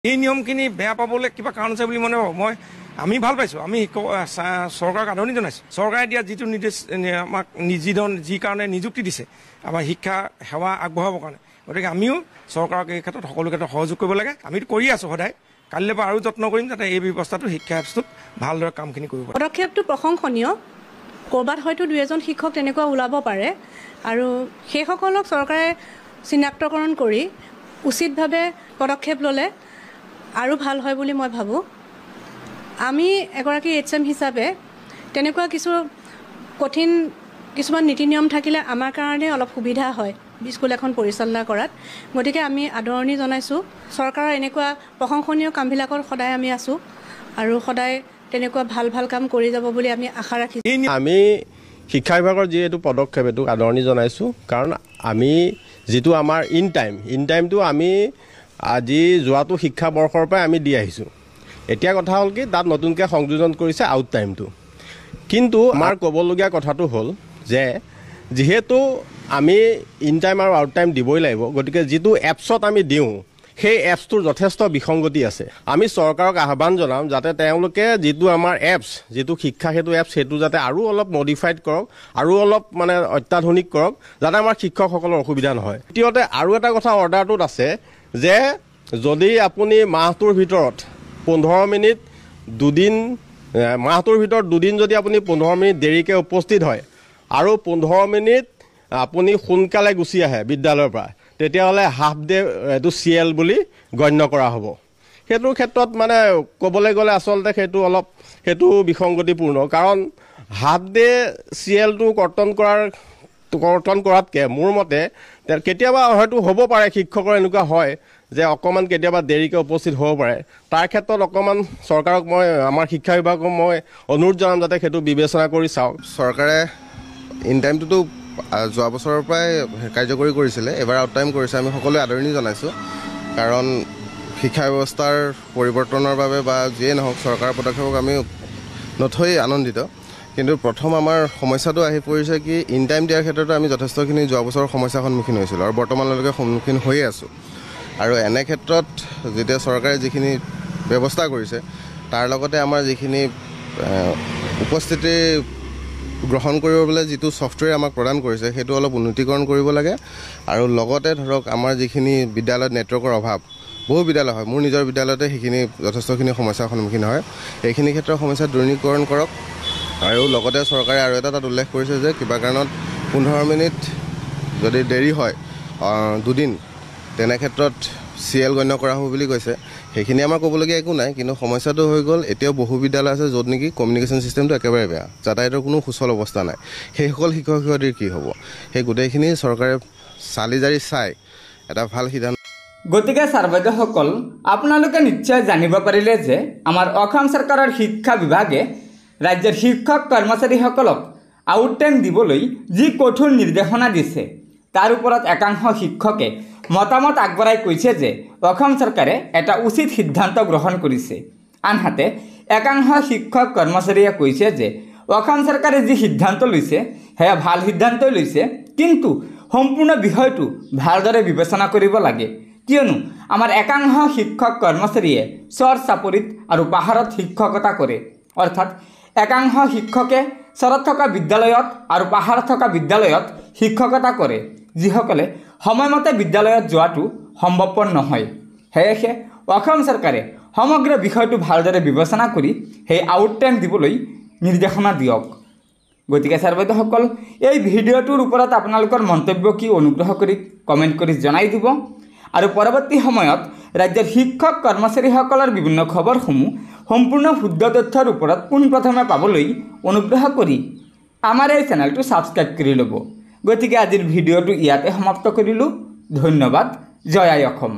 এই নিয়মখিনি বেয়া পাবলৈ কিবা কাৰণ আছে বুলি মই আমি ভাল পাইছোঁ। আমি চৰকাৰক আদৰণি জনাইছোঁ। চৰকাৰে দিয়া যিটো নিৰ্দেশ আমাক যি কাৰণে নিযুক্তি দিছে আমাৰ শিক্ষা সেৱা আগবঢ়াবৰ কাৰণে, গতিকে আমিও চৰকাৰক এই ক্ষেত্ৰত সকলো ক্ষেত্ৰত সহযোগ কৰিব লাগে। আমিতো কৰি আছোঁ সদায়, কালিলৈ পৰা আৰু যত্ন কৰিম যাতে এই ব্যৱস্থাটো শিক্ষা ব্যৱস্থাটোত ভালদৰে কামখিনি কৰিব পাৰে। পদক্ষেপটো প্ৰশংসনীয়। ক'ৰবাত হয়তো 2-এজন শিক্ষক তেনেকুৱা ওলাব পাৰে, আৰু সেইসকলক চৰকাৰে চিনাক্তকৰণ কৰি উচিতভাৱে পদক্ষেপ ল'লে আৰু ভাল হয় বুলি মই ভাবোঁ। আমি এগৰাকী HM হিচাপে তেনেকুৱা কঠিন কিছুমান নীতি নিয়ম থাকিলে আমাৰ কাৰণে অলপ সুবিধা হয় স্কুল এখন পৰিচালনা কৰাত। গতিকে আমি আদৰণি জনাইছোঁ। চৰকাৰৰ এনেকুৱা প্ৰশংসনীয় কামবিলাকত সদায় আমি আছোঁ আৰু সদায় তেনেকুৱা ভাল কাম কৰি যাব বুলি আমি আশা ৰাখিছোঁ। আমি শিক্ষা বিভাগৰ যিহেতু পদক্ষেপ এইটো আদৰণি জনাইছোঁ, কাৰণ আমি যিটো আমাৰ ইন টাইমটো আমি আজি যোৱাটো শিক্ষাবৰ্ষৰ পৰাই আমি দি আহিছোঁ। এতিয়া কথা হ'ল কি, তাত নতুনকৈ সংযোজন কৰিছে আউট টাইমটো। কিন্তু আমাৰ ক'বলগীয়া কথাটো হ'ল যে যিহেতু আমি ইন টাইম আৰু আউট টাইম দিবই লাগিব, গতিকে যিটো এপছত আমি দিওঁ সেই এপছটোৰ যথেষ্ট বিসংগতি আছে। আমি চৰকাৰক আহ্বান জনাম যাতে তেওঁলোকে যিটো আমাৰ এপছ, যিটো শিক্ষা সেতু এপছ, সেইটো যাতে আৰু অলপ মডিফাইড কৰক, আৰু অলপ অত্যাধুনিক কৰক, যাতে আমাৰ শিক্ষকসকলৰ অসুবিধা নহয়। দ্বিতীয়তে আৰু এটা কথা অৰ্ডাৰটোত আছে যে যদি আপুনি মাহটোৰ ভিতৰত 15 মিনিট মাহটোৰ ভিতৰত দুদিন যদি আপুনি 15 মিনিট দেৰিকৈ উপস্থিত হয় আৰু 15 মিনিট আপুনি সোনকালে গুচি আহে বিদ্যালয়ৰ পৰা, তেতিয়াহ'লে হাফ ডে এইটো CL বুলি গণ্য কৰা হ'ব। সেইটোৰ ক্ষেত্ৰত ক'বলৈ গ'লে আচলতে সেইটো বিসংগতিপূৰ্ণ, কাৰণ হাফ ডে CLটো কৰ্তন কৰাতকৈ মোৰ মতে কেতিয়াবা হয়তো হ'ব পাৰে শিক্ষকৰ এনেকুৱা হয় যে অকণমান কেতিয়াবা দেৰিকৈ উপস্থিত হ'ব পাৰে। তাৰ ক্ষেত্ৰত অকণমান চৰকাৰক আমাৰ শিক্ষা বিভাগক মই অনুৰোধ জনাম যাতে সেইটো বিবেচনা কৰি চাওক। চৰকাৰে ইন টাইমটোতো যোৱা বছৰৰ পৰাই কাৰ্যকৰী কৰিছিলে, এবাৰ আউট টাইম কৰিছে। আমি সকলোৱে আদৰণি জনাইছোঁ, কাৰণ শিক্ষা ব্যৱস্থাৰ পৰিৱৰ্তনৰ বাবে বা যিয়ে নহওক চৰকাৰৰ পদক্ষেপক আমি নথৈ আনন্দিত। কিন্তু প্ৰথম আমাৰ সমস্যাটো আহি পৰিছে কি, ইন টাইম দিয়াৰ ক্ষেত্ৰতো আমি যথেষ্টখিনি যোৱা বছৰৰ সমস্যাৰ সন্মুখীন হৈছিলোঁ আৰু বৰ্তমানলৈকে সন্মুখীন হৈয়ে আছোঁ। আৰু এনে ক্ষেত্ৰত যেতিয়া চৰকাৰে যিখিনি ব্যৱস্থা কৰিছে তাৰ লগতে আমাৰ যিখিনি উপস্থিতি গ্ৰহণ কৰিবলৈ যিটো ছফ্টৱেৰ আমাক প্ৰদান কৰিছে সেইটো অলপ উন্নীতকৰণ কৰিব লাগে। আৰু লগতে ধৰক আমাৰ যিখিনি বিদ্যালয়ত নেটৱৰ্কৰ অভাৱ, বহু বিদ্যালয় হয়, মোৰ নিজৰ বিদ্যালয়তে সেইখিনি যথেষ্টখিনি সমস্যাৰ সন্মুখীন হয়। এইখিনি ক্ষেত্ৰৰ সমস্যা দূৰীকৰণ কৰক। আৰু লগতে চৰকাৰে আৰু এটা তাত উল্লেখ কৰিছে যে কিবা কাৰণত 15 মিনিট যদি দেৰি হয় দুদিন, তেনে ক্ষেত্ৰত CL গণ্য কৰা হ'ব বুলি কৈছে। সেইখিনি আমাৰ ক'বলগীয়া একো নাই, কিন্তু সমস্যাটো হৈ গ'ল এতিয়াও বহু বিদ্যালয় আছে য'ত নেকি কমিউনিকেশ্যন চিষ্টেমটো একেবাৰে বেয়া, যাতায়াতৰ কোনো সুচল অৱস্থা নাই। সেইসকল শিক্ষক শিক্ষয়িত্ৰীৰ কি হ'ব? সেই গোটেইখিনি চৰকাৰে চালি জাৰি চাই এটা ভাল সিদ্ধান্ত। গতিকে ছাৰ বাইদেউসকল, আপোনালোকে নিশ্চয় জানিব পাৰিলে যে আমাৰ অসম চৰকাৰৰ শিক্ষা বিভাগে ৰাজ্যৰ শিক্ষক কৰ্মচাৰীসকলক আউট টাইম দিবলৈ যি কঠোৰ নিৰ্দেশনা দিছে তাৰ ওপৰত একাংশ শিক্ষকে মতামত আগবঢ়াই কৈছে যে অসম চৰকাৰে এটা উচিত সিদ্ধান্ত গ্ৰহণ কৰিছে। আনহাতে একাংশ শিক্ষক কৰ্মচাৰীয়ে কৈছে যে অসম চৰকাৰে যি সিদ্ধান্ত লৈছে সেয়া ভাল সিদ্ধান্তই লৈছে, কিন্তু সম্পূৰ্ণ বিষয়টো ভালদৰে বিবেচনা কৰিব লাগে। কিয়নো আমাৰ একাংশ শিক্ষক কৰ্মচাৰীয়ে চৰ চাপৰিত আৰু পাহাৰত শিক্ষকতা কৰে, অৰ্থাৎ একাংশ শিক্ষকে চৰত থকা বিদ্যালয়ত আৰু পাহাৰত থকা বিদ্যালয়ত শিক্ষকতা কৰে, যিসকলে সময়মতে বিদ্যালয়ত যোৱাটো সম্ভৱপৰ নহয়। সেয়েহে অসম চৰকাৰে সমগ্ৰ বিষয়টো ভালদৰে বিবেচনা কৰি সেই আউট টাইম দিবলৈ নিৰ্দেশনা দিয়ক। গতিকে ছাৰ বাইদেউসকল, এই ভিডিঅ'টোৰ ওপৰত আপোনালোকৰ মন্তব্য কি অনুগ্ৰহ কৰি কমেণ্ট কৰি জনাই দিব। আৰু পৰৱৰ্তী সময়ত ৰাজ্যৰ শিক্ষক কৰ্মচাৰীসকলৰ বিভিন্ন খবৰসমূহ সম্পূৰ্ণ শুদ্ধ তথ্যৰ ওপৰত পোনপ্ৰথমে পাবলৈ অনুগ্ৰহ কৰি আমাৰ এই চেনেলটো ছাবস্ক্ৰাইব কৰি ল'ব। গতিকে আজিৰ ভিডিঅ'টো ইয়াতে সমাপ্ত কৰিলোঁ। ধন্যবাদ। জয় আই অসম।